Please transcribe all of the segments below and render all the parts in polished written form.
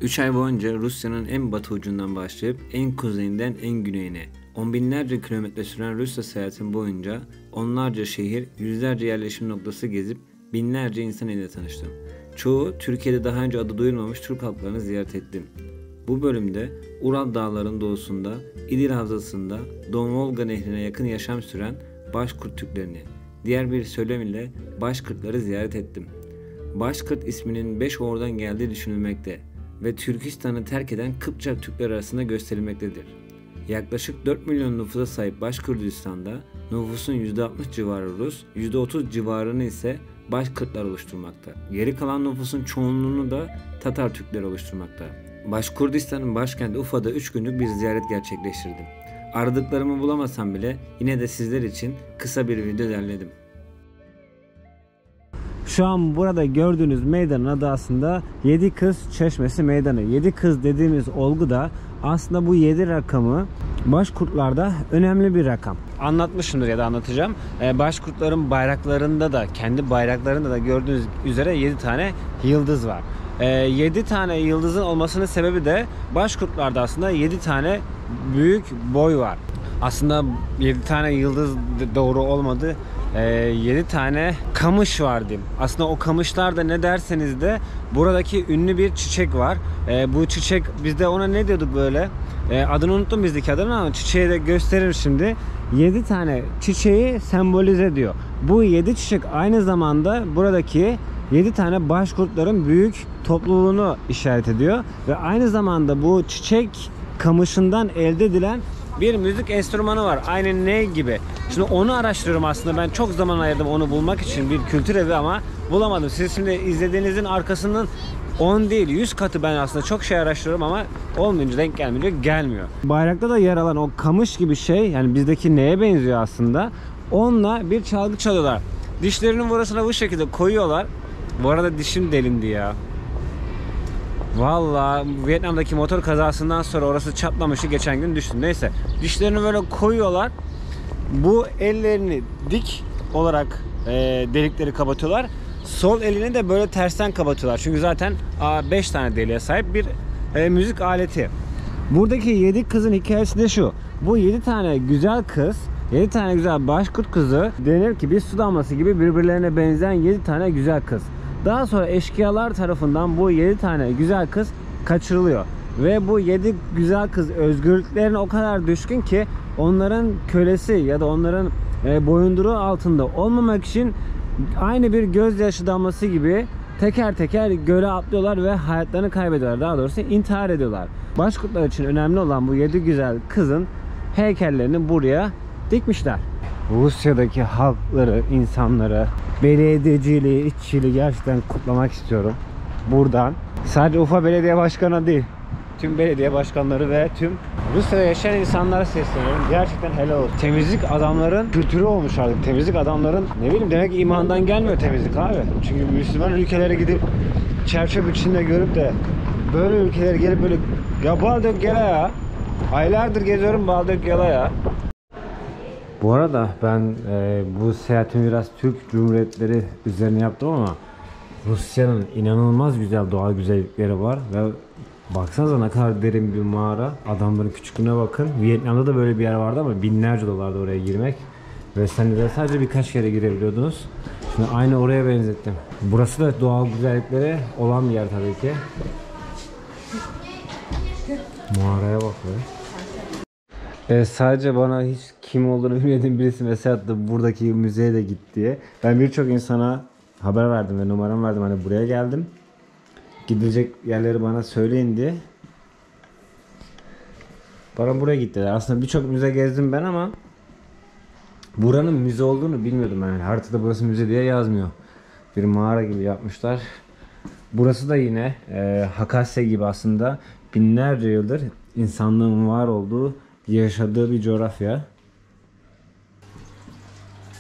3 ay boyunca Rusya'nın en batı ucundan başlayıp en kuzeyinden en güneyine on binlerce kilometre süren Rusya seyahatim boyunca onlarca şehir, yüzlerce yerleşim noktası gezip binlerce insan ile tanıştım. Çoğu Türkiye'de daha önce adı duyulmamış Türk halklarını ziyaret ettim. Bu bölümde Ural Dağları'nın doğusunda, İdil Havzası'nda Don Volga Nehri'ne yakın yaşam süren Başkurt Türklerini, diğer bir söylem ile Başkırtları ziyaret ettim. Başkırt isminin 5 oradan geldiği düşünülmekte ve Türkistan'ı terk eden Kıpçak Türkler arasında gösterilmektedir. Yaklaşık 4 milyon nüfusa sahip Başkurdistan'da nüfusun %60 civarı Rus, %30 civarını ise Başkırtlar oluşturmakta. Geri kalan nüfusun çoğunluğunu da Tatar Türkler oluşturmakta. Başkurdistan'ın başkenti Ufa'da 3 günlük bir ziyaret gerçekleştirdim. Aradıklarımı bulamasam bile yine de sizler için kısa bir video derledim. Şu an burada gördüğünüz meydanın adı aslında Yedi Kız Çeşmesi Meydanı. Yedi Kız dediğimiz olgu da aslında bu 7 rakamı Başkurtlarda önemli bir rakam. Anlatmışımdır ya da anlatacağım. Başkurtların bayraklarında da, kendi bayraklarında da gördüğünüz üzere 7 tane yıldız var. 7 tane yıldızın olmasının sebebi de Başkurtlarda aslında 7 tane büyük boy var. Aslında 7 tane yıldız doğru olmadı. 7 tane kamış var diyeyim. Aslında o kamışlar da ne derseniz de buradaki ünlü bir çiçek var. Bu çiçek, bizde ona ne diyorduk böyle? Adını unuttum bizdeki adını ama çiçeği de gösteririm şimdi. 7 tane çiçeği sembolize ediyor. Bu 7 çiçek aynı zamanda buradaki 7 tane Başkurtların büyük topluluğunu işaret ediyor. Ve aynı zamanda bu çiçek kamışından elde edilen bir müzik enstrümanı var. Aynı ney gibi. Şimdi onu araştırıyorum aslında. Ben çok zaman ayırdım onu bulmak için, bir kültür evi, ama bulamadım. Siz şimdi izlediğinizin arkasının 10 değil 100 katı ben aslında çok şey araştırıyorum ama olmayınca, denk gelmiyor. Bayrakta da yer alan o kamış gibi şey, yani bizdeki neye benziyor aslında. Onunla bir çalgı çalıyorlar. Dişlerinin burasına bu şekilde koyuyorlar. Bu arada dişim delindi ya. Vallahi Vietnam'daki motor kazasından sonra orası çatlamıştı, geçen gün düştüm. Neyse, dişlerini böyle koyuyorlar. Bu ellerini dik olarak delikleri kapatıyorlar. Sol elini de böyle tersten kapatıyorlar. Çünkü zaten 5 tane deliğe sahip bir müzik aleti. Buradaki 7 kızın hikayesi de şu. Bu 7 tane güzel kız, 7 tane güzel Başkurt kızı denir ki bir su damlası gibi birbirlerine benzeyen 7 tane güzel kız. Daha sonra eşkıyalar tarafından bu 7 tane güzel kız kaçırılıyor. Ve bu 7 güzel kız özgürlüklerine o kadar düşkün ki onların kölesi ya da onların boyunduruğu altında olmamak için aynı bir gözyaşı damlası gibi teker teker göle atlıyorlar ve hayatlarını kaybediyorlar. Daha doğrusu intihar ediyorlar. Başkurtlar için önemli olan bu 7 güzel kızın heykellerini buraya dikmişler. Rusya'daki halkları, insanları, belediyeciliği, işçiliği gerçekten kutlamak istiyorum. Buradan sadece Ufa Belediye Başkanı değil, tüm belediye başkanları ve tüm Rusya'da yaşayan insanlara sesleniyorum. Gerçekten helal olsun. Temizlik adamların kültürü olmuş artık. Temizlik adamların, ne bileyim, demek ki imandan gelmiyor temizlik abi. Çünkü Müslüman ülkelere gidip çerçöp içinde görüp de böyle ülkelere gelip böyle ya bal dök gele ya. Aylardır geziyorum, bal dök gele ya. Bu arada ben bu seyahatimi biraz Türk Cumhuriyetleri üzerine yaptım ama Rusya'nın inanılmaz güzel doğal güzellikleri var ve baksanıza ne kadar derin bir mağara. Adamların küçüklüğüne bakın. Vietnam'da da böyle bir yer vardı ama binlerce dolardı oraya girmek. Ve sen de sadece birkaç kere girebiliyordunuz. Şimdi aynı oraya benzettim. Burası da doğal güzellikleri olan bir yer tabii ki. Mağaraya bak be. Sadece bana hiç kim olduğunu bilmediğim birisi mesaj attı, buradaki müzeye de git diye. Ben birçok insana haber verdim ve numaramı verdim, hani buraya geldim, gidilecek yerleri bana söyleyin diye. Bana buraya git dediler. Aslında birçok müze gezdim ben ama buranın müze olduğunu bilmiyordum yani. Haritada burası müze diye yazmıyor. Bir mağara gibi yapmışlar. Burası da yine Hakasya gibi aslında binlerce yıldır insanlığın var olduğu, yaşadığı bir coğrafya.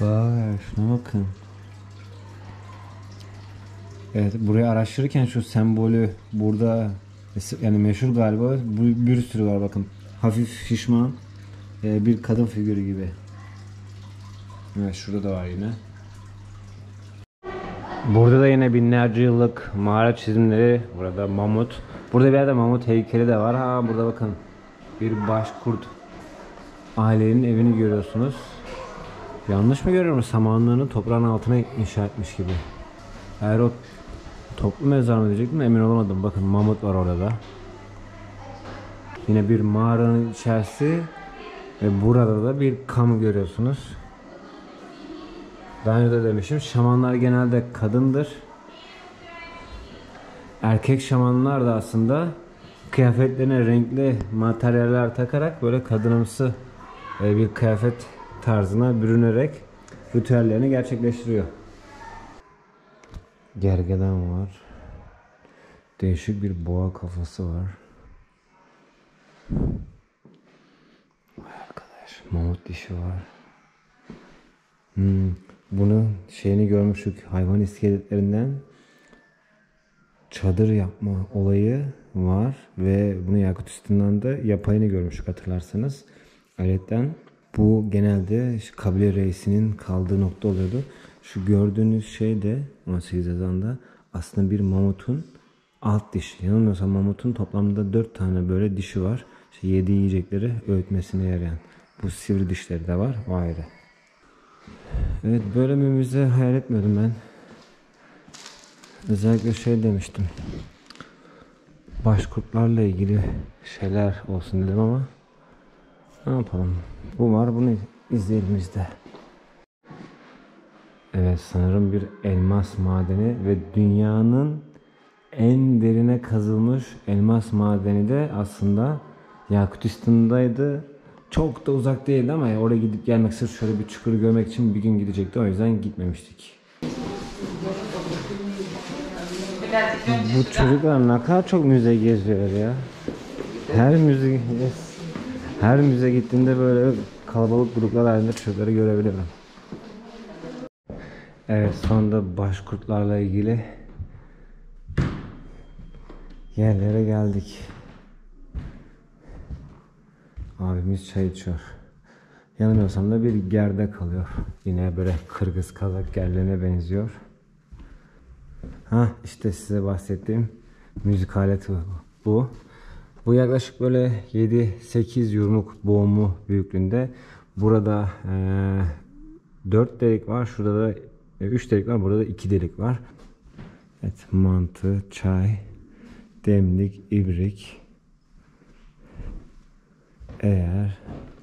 Vay, şuna bakın. Evet, burayı araştırırken şu sembolü burada, yani meşhur galiba, bir sürü var bakın. Hafif şişman bir kadın figürü gibi. Evet, şurada da var yine. Burada da yine binlerce yıllık mağara çizimleri. Burada mamut. Burada bir yerde mamut heykeli de var. Ha burada bakın. Bir başkurt ailenin evini görüyorsunuz. Yanlış mı görüyorum? Samanlığını toprağın altına inşa etmiş gibi. Eğer o toplu mezar mı diyecektim, emin olamadım. Bakın mamut var orada. Yine bir mağaranın içerisi ve burada da bir kamu görüyorsunuz. Daha önce de demiştim, şamanlar genelde kadındır. Erkek şamanlar da aslında kıyafetlerine renkli materyaller takarak böyle kadınımsı bir kıyafet tarzına bürünerek ritüellerini gerçekleştiriyor. Gergedan var. Değişik bir boğa kafası var. Vay arkadaş, mamut dişi var. Bunu şeyini görmüştük, hayvan iskeletlerinden çadır yapma olayı var ve bunu Yakutistan'dan da yapayını görmüştük hatırlarsanız. Aletten bu genelde kabile reisinin kaldığı nokta oluyordu. Şu gördüğünüz şey de 18 yazanda aslında bir mamutun alt dişi. Yanılmıyorsam mamutun toplamda 4 tane böyle dişi var. İşte yediği yiyecekleri öğütmesine yarayan. Bu sivri dişleri de var, o ayrı. Evet, böyle bir müze hayal etmiyordum ben. Özellikle şey demiştim. Başkurtlarla ilgili şeyler olsun dedim ama ne yapalım? Bu var, bunu izleyelim biz de. Evet, sanırım bir elmas madeni ve dünyanın en derine kazılmış elmas madeni de aslında Yakutistan'daydı. Çok da uzak değildi ama oraya gidip gelmek, sırf şöyle bir çukuru görmek için bir gün gidecekti. O yüzden gitmemiştik. Bu çocuklar ne kadar çok müze geziyor ya. Her müze gittiğimde böyle kalabalık gruplar halinde çocukları görebiliyorum. Evet, sonunda başkurtlarla ilgili yerlere geldik. Abimiz çay içiyor. Yanılmıyorsam da bir gerde kalıyor. Yine böyle Kırgız Kazak gerlerine benziyor. İşte size bahsettiğim müzik aleti bu. Bu yaklaşık böyle 7-8 yumruk boğumu büyüklüğünde. Burada 4 delik var. Şurada da 3 delik var. Burada da 2 delik var. Evet, mantı, çay, demlik, ibrik,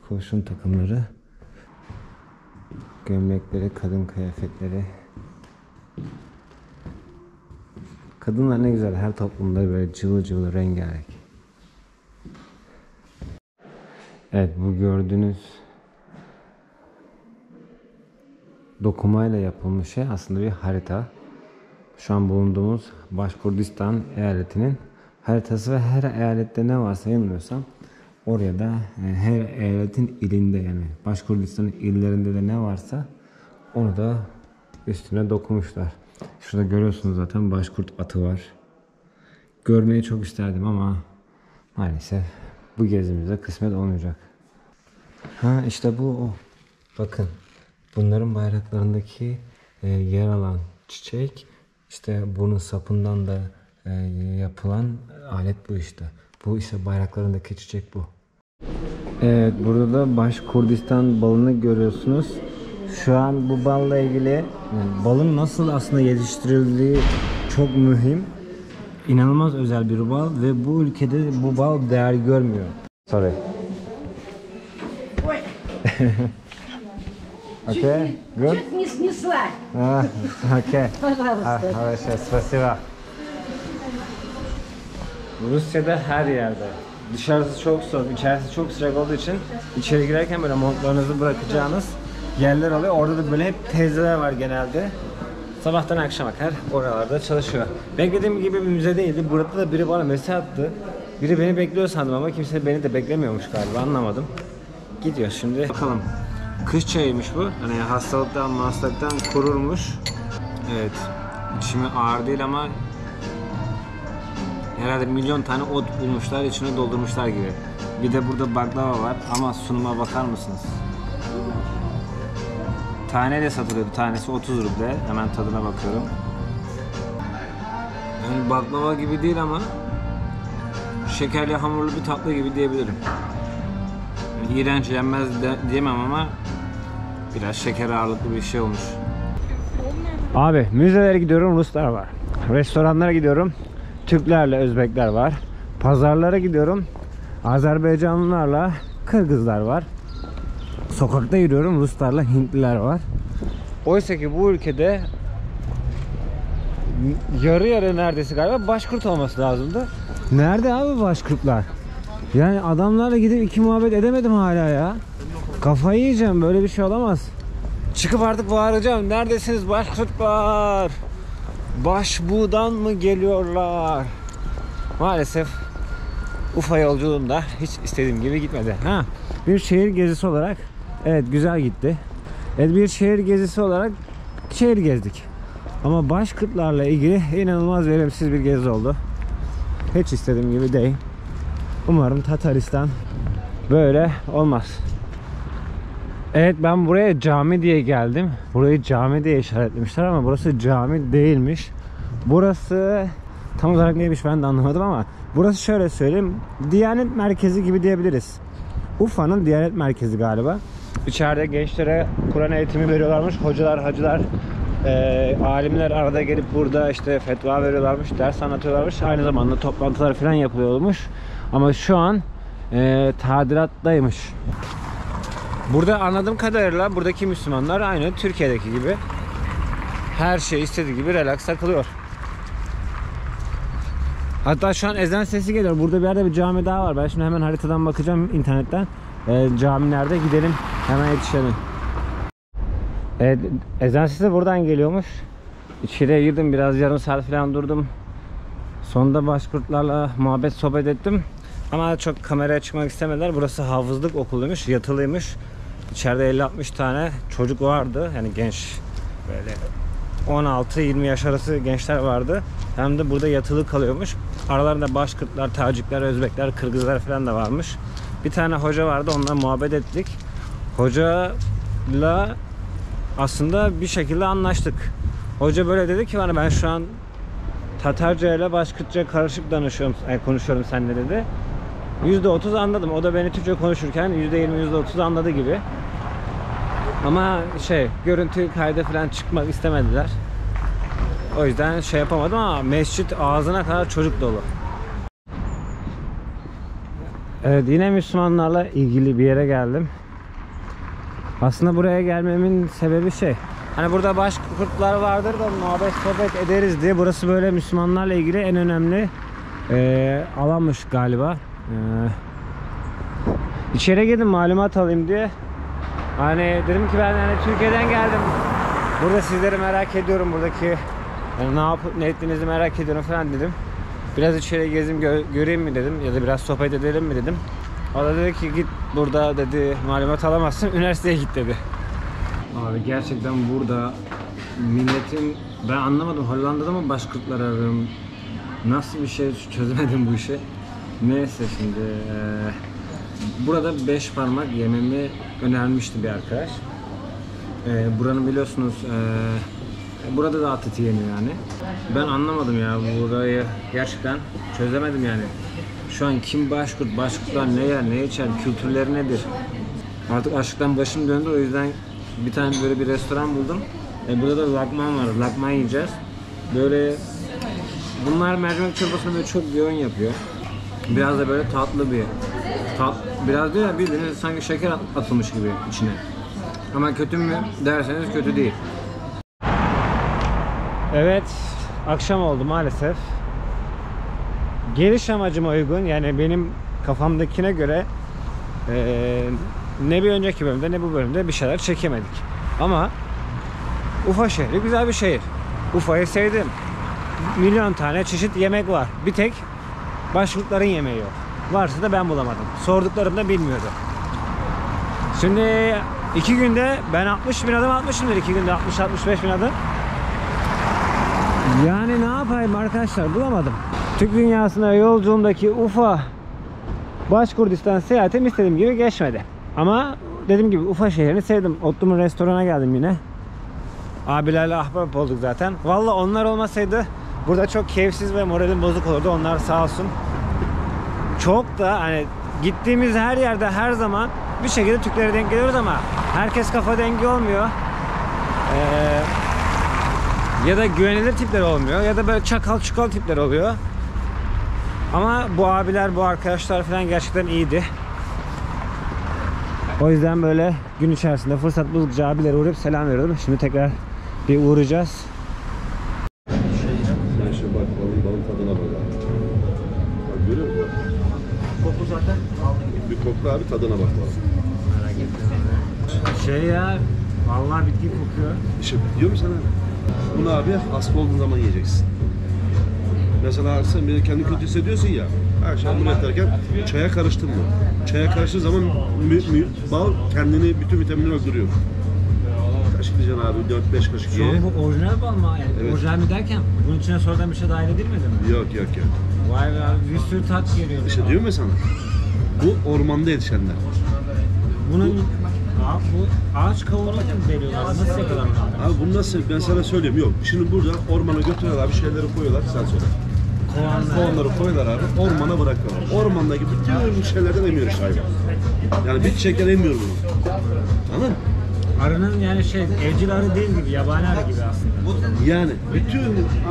kurşun takımları, gömlekleri, kadın kıyafetleri. Kadınlar ne güzel, her toplumda böyle cıvıl cıvıl, rengarenk. Evet, bu gördüğünüz dokumayla yapılmış şey aslında bir harita. Şu an bulunduğumuz Başkurdistan eyaletinin haritası ve her eyalette ne varsa yanılmıyorsam oraya da her eyaletin ilinde, yani Başkurdistan'ın illerinde de ne varsa onu da üstüne dokunmuşlar. Şurada görüyorsunuz zaten Başkurt atı var. Görmeyi çok isterdim ama maalesef bu gezimizde kısmet olmayacak. İşte bu o. Bakın, bunların bayraklarındaki yer alan çiçek, işte bunun sapından da yapılan alet bu işte. Bu işte bayraklarındaki çiçek bu. Evet, burada da Başkurdistan balını görüyorsunuz. Şu an bu balla ilgili, yani balın nasıl aslında yetiştirildiği çok mühim. İnanılmaz özel bir bal ve bu ülkede bu bal değer görmüyor. Sorry. Okay, good. Чуть не снесла. Okay. Пожалуйста. Хорошо, спасибо. Rusya'da her yerde. Dışarısı çok soğuk, içerisi çok sıcak olduğu için içeri girerken böyle montlarınızı bırakacağınız yerler oluyor. Orada da böyle hep teyzeler var genelde. Sabahtan akşama kadar oralarda çalışıyor. Beklediğim gibi bir müze değildi. Burada da biri bana mesaj attı. Biri beni bekliyor sandım ama kimse beni de beklemiyormuş galiba, anlamadım. Gidiyor şimdi. Bakalım. Kış çayıymış bu. Hani hastalıktan korurmuş. Evet. İçimi ağır değil ama herhalde milyon tane ot bulmuşlar, içine doldurmuşlar gibi. Bir de burada baklava var ama sunuma bakar mısınız? Tane de satılıyordu. Tanesi 30 ruble. Hemen tadına bakıyorum. Yani baklava gibi değil ama şekerli hamurlu bir tatlı gibi diyebilirim. Yani iğrenç, yenmez de diyemem ama biraz şeker ağırlıklı bir şey olmuş. Abi müzelere gidiyorum, Ruslar var. Restoranlara gidiyorum, Türklerle Özbekler var. Pazarlara gidiyorum, Azerbaycanlılarla Kırgızlar var. Sokakta yürüyorum, Ruslarla Hintliler var. Oysa ki bu ülkede yarı yarı neredeyse galiba Başkurt olması lazımdı. Nerede abi Başkurtlar? Yani adamlarla gidip iki muhabbet edemedim hala ya. Kafayı yiyeceğim, böyle bir şey olamaz. Çıkıp artık bağıracağım. Neredesiniz Başkurtlar? Başbuğ'dan mı geliyorlar? Maalesef Ufa yolculuğumda hiç istediğim gibi gitmedi. Bir şehir gezisi olarak evet güzel gitti. Evet, bir şehir gezisi olarak şehir gezdik. Ama Başkurtlarla ilgili inanılmaz verimsiz bir gezi oldu. Hiç istediğim gibi değil. Umarım Tataristan böyle olmaz. Evet, ben buraya cami diye geldim. Burayı cami diye işaretlemişler ama burası cami değilmiş. Burası tam olarak neymiş ben de anlamadım ama burası şöyle söyleyeyim, Diyanet merkezi gibi diyebiliriz. Ufa'nın Diyanet merkezi galiba. İçeride gençlere Kur'an eğitimi veriyorlarmış. Hocalar, hacılar, alimler arada gelip burada işte fetva veriyorlarmış, ders anlatıyorlarmış. Aynı zamanda toplantılar falan yapılıyormuş. Ama şu an tadilattaymış. Burada anladığım kadarıyla buradaki Müslümanlar aynı Türkiye'deki gibi her şey istediği gibi relax takılıyor. Hatta şu an ezan sesi geliyor. Burada bir yerde bir cami daha var. Ben şimdi hemen haritadan bakacağım internetten. Cami nerede? Gidelim. Hemen yetişelim. Evet, ezan sesi buradan geliyormuş. İçeriye girdim. Biraz yarım saat falan durdum. Sonunda Başkurtlarla muhabbet sohbet ettim. Ama çok kameraya çıkmak istemediler. Burası hafızlık okuluymuş. Yatılıymış. İçeride 50-60 tane çocuk vardı. Yani genç, böyle 16-20 yaş arası gençler vardı. Hem de burada yatılı kalıyormuş. Aralarında Başkurtlar, Tacikler, Özbekler, Kırgızlar falan da varmış. Bir tane hoca vardı, onunla muhabbet ettik. Hocayla aslında bir şekilde anlaştık. Hoca böyle dedi ki bana, ben şu an Tatarca ile Başkurtça karışık konuşuyorum seninle dedi. %30 anladım. O da beni Türkçe konuşurken %20, %30 anladı gibi. Ama görüntü kaydı falan çıkmak istemediler. O yüzden yapamadım ama mescit ağzına kadar çocuk dolu. Evet, yine Müslümanlarla ilgili bir yere geldim. Aslında buraya gelmemin sebebi hani burada Başkurtlar vardır da muhabbet sohbet ederiz diye. Burası böyle Müslümanlarla ilgili en önemli alanmış galiba. İçeri girdim malumat alayım diye. Hani dedim ki ben Türkiye'den geldim. Burada sizleri merak ediyorum, buradaki ne yapıp ne ettiğinizi merak ediyorum falan dedim. Biraz içeri gezeyim göreyim mi dedim, ya da biraz sohbet edelim mi dedim. O da dedi ki git burada dedi, malumat alamazsın, üniversiteye git dedi. Abi gerçekten burada milletin, ben anlamadım, Hollanda'da mı Başkurtlar arıyorum, nasıl bir şey çözemedim bu işi. Neyse şimdi burada 5 parmak yememi önermişti bir arkadaş. Buranın biliyorsunuz burada da at eti yeniyor yani. Ben anlamadım ya, burayı gerçekten çözemedim yani. Şu an kim Başkurtlar ne yer, ne içer, kültürleri nedir? Artık açlıktan başım döndü, o yüzden bir tane böyle bir restoran buldum. Burada da lakman var, lakman yiyeceğiz. Böyle bunlar mercimek çorbasını böyle çok yoğun yapıyor. Biraz da böyle tatlı bir biraz değil ya, bildiğiniz sanki şeker atılmış gibi içine. Ama kötü mü derseniz kötü değil. Evet, akşam oldu maalesef. Geliş amacıma uygun, yani benim kafamdakine göre ne bir önceki bölümde ne bu bölümde bir şeyler çekemedik. Ama Ufa şehri güzel bir şehir. Ufa'yı sevdim. Milyon tane çeşit yemek var. Bir tek Başkurtların yemeği yok. Varsa da ben bulamadım. Sorduklarımda bilmiyordu. Şimdi 2 günde ben 60 bin adım atmışımdır. 2 günde 60-65 bin adım. Yani ne yapayım arkadaşlar, bulamadım. Türk dünyasına yolculuğumdaki Ufa Başkurdistan seyahatim istediğim gibi geçmedi. Ama dediğim gibi Ufa şehrini sevdim. Otlu'nun restorana geldim yine. Abilerle ahbap olduk zaten. Vallahi onlar olmasaydı burada çok keyifsiz ve moralim bozuk olurdu. Onlar sağ olsun. Çok da hani gittiğimiz her yerde her zaman bir şekilde Türklere denk geliyoruz ama herkes kafa dengi olmuyor. Ya da güvenilir tipler olmuyor ya da böyle çakal çukal tipler oluyor. Ama bu abiler, bu arkadaşlar falan gerçekten iyiydi. O yüzden böyle gün içerisinde fırsat buldukça abilere uğrayıp selam veriyordum. Şimdi tekrar bir uğrayacağız. Sen şu bak balın tadına bak. Bak görüyor musun? Koku zaten. Bir kokla abi, tadına bak. Merak etme. Şey ya, vallahi bitki kokuyor. İşte diyor mu sana? Bunu abi hasta olduğun zaman yiyeceksin. Mesela sen bir kendini kötü hissediyorsun ya. Akşam bunu yatarken çaya karıştın mı? Çaya karıştığı zaman bal kendini, bütün vitaminini öldürüyor. Kaç gideceksin abi? 4-5 kaşık Şu ye. an bu orijinal bal mı? Yani Evet. orijinal mi derken bunun içine sonradan bir şey dahil edilmedi mi? Yok. Vay be abi, bir sürü tat geliyor. İşte diyorum ya sana. Bu ormanda yetişenler. Bunun bu ağaç kavuğunu mu veriyorlar? Nasıl yapıyorlar? Abi bunu nasıl, ben sana söyleyeyim, yok. Şimdi burada ormana götürüyorlar, bir şeyleri koyuyorlar, sen söyle. Kovanları koyuyorlar abi, ormana bırakıyorlar. Ormandaki bütün şeylerden emiyor işte hayvan. Yani bir çiçekten emiyor bunu. Anladın mı? Arının yani evcil arı değil gibi, yabani arı gibi aslında. Yani bütün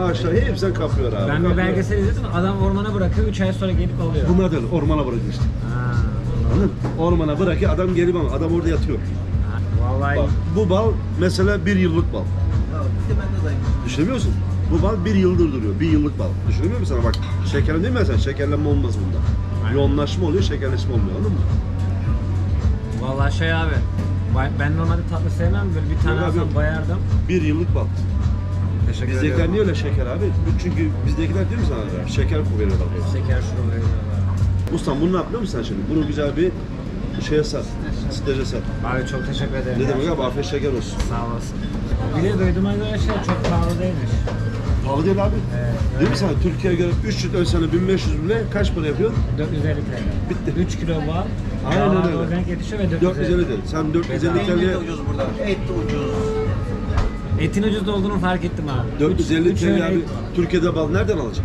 ağaçlar hepsinden kapıyor abi. Ben bir belgesel izledim, adam ormana bırakıyor, 3 ay sonra gelip alıyor. Bunlar da öyle, ormana bırakıyor işte. Ha. Anladın mı? Ormana bırakıyor, adam gelip ama adam orada yatıyor. Vallahi Bak, bu bal mesela 1 yıllık bal. Düşünemiyor musun? Bu bal 1 yıldır duruyor. 1 yıllık bal. Düşünemiyor musun sana? Bak şekerlenme değil mi sen? Şekerlenme olmaz bunda. Aynen. Yoğunlaşma oluyor, şekerleşme olmuyor. Anladın mı? vallahi abi. Ben normalde tatlı sevmem, böyle bir tane Yok abi, alsam yok. bayardım. 1 yıllık bal. Teşekkür Bizdekiler niye öyle şeker abi? Çünkü bizdekiler değil mi sana? Şeker veriyorlar. Şeker şurubu veriyorlar. Ustam bunu ne yapıyor musun sen şimdi? Bunu güzel bir şeye sat. Sitece sat. Abi çok teşekkür ederim. Ne demek abi? Afiyet şeker olsun. Sağ olasın. Bir de duyduğuma göre çok pahalı değilmiş. Pahalı değil abi. Evet. Değil mi sana? Türkiye'ye göre 3 litre ölçene 1500 bile kaç para yapıyor? 450 TL. Bitti. 3 kilo bal. Aynen Dağlar öyle. organik yetişiyor ve 450 TL. Sen 450 TL... ucuz burada. Et de ucuz. Etin ucuz olduğunu fark ettim abi. 450 Üç öyle TL abi et var. Türkiye'de bal nereden alacak?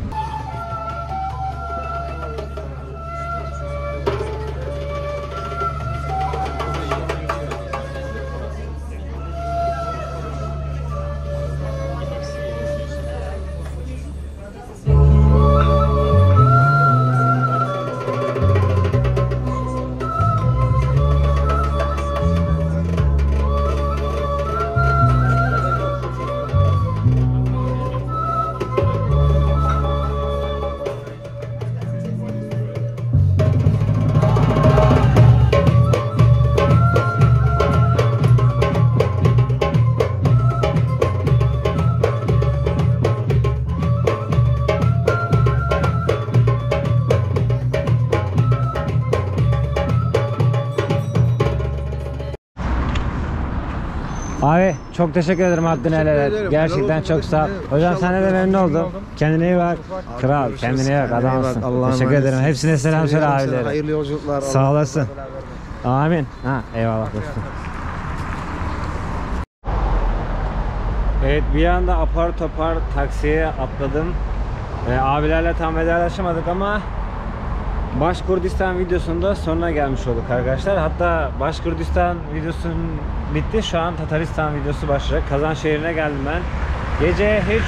Abi çok teşekkür ederim hakkını helal et. ederim. Gerçekten Helal olsun çok sağ ol. kardeşim. Hocam İnşallah sana da memnun oldum. Kendine iyi bak. Kral görüşürüz. kendine iyi bak, Kendine iyi bak. adamsın. Allah'a Teşekkür emanet. ederim. Hepsine selam söyle Seviyorum seni. abilere. Hayırlı yolculuklar. Sağ Allah olasın. beraber versin. Amin. Ha, eyvallah dostum. Evet, bir anda apar topar taksiye atladım. Abilerle tam vedalaşamadık ama Başkurdistan videosunda sonuna gelmiş olduk arkadaşlar. Hatta Başkurdistan videosunun bitti. Şu an Tataristan videosu başlayacak. Kazan şehrine geldim ben. Gece hiç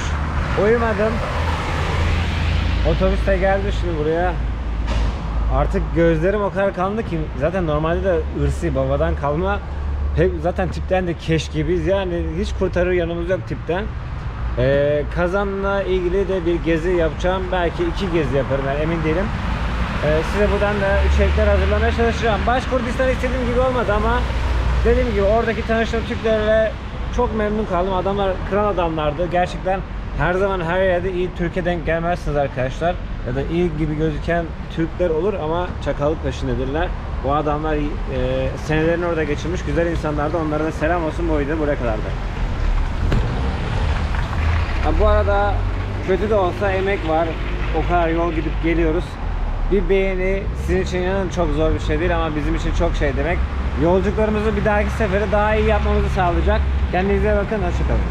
uyumadım. Otobüste geldi şimdi buraya. Artık gözlerim o kadar kanlı ki, zaten normalde de ırsi babadan kalma. Hep zaten tipten de keş gibiyiz, yani hiç kurtarır yanımız yok tipten. Kazan'la ilgili de bir gezi yapacağım. Belki 2 gezi yaparım, ben emin değilim. Size buradan da içerikler hazırlamaya çalışacağım. Başkurdistan istediğim gibi olmadı ama dediğim gibi oradaki tanıştığım Türklerle çok memnun kaldım. Adamlar kral adamlardı. Gerçekten her zaman her yerde iyi Türkiye denk gelmezsiniz arkadaşlar. Ya da iyi gibi gözüken Türkler olur ama çakallık peşindedirler. Bu adamlar senelerini orada geçirmiş güzel insanlardı. Onlara da selam olsun, bu video buraya kadardı. Bu arada kötü de olsa emek var. O kadar yol gidip geliyoruz. Bir beğeni sizin için inanın çok zor bir şey değil ama bizim için çok şey demek. Yolculuklarımızı bir dahaki sefere daha iyi yapmamızı sağlayacak. Kendinize bakın, hoşça kalın.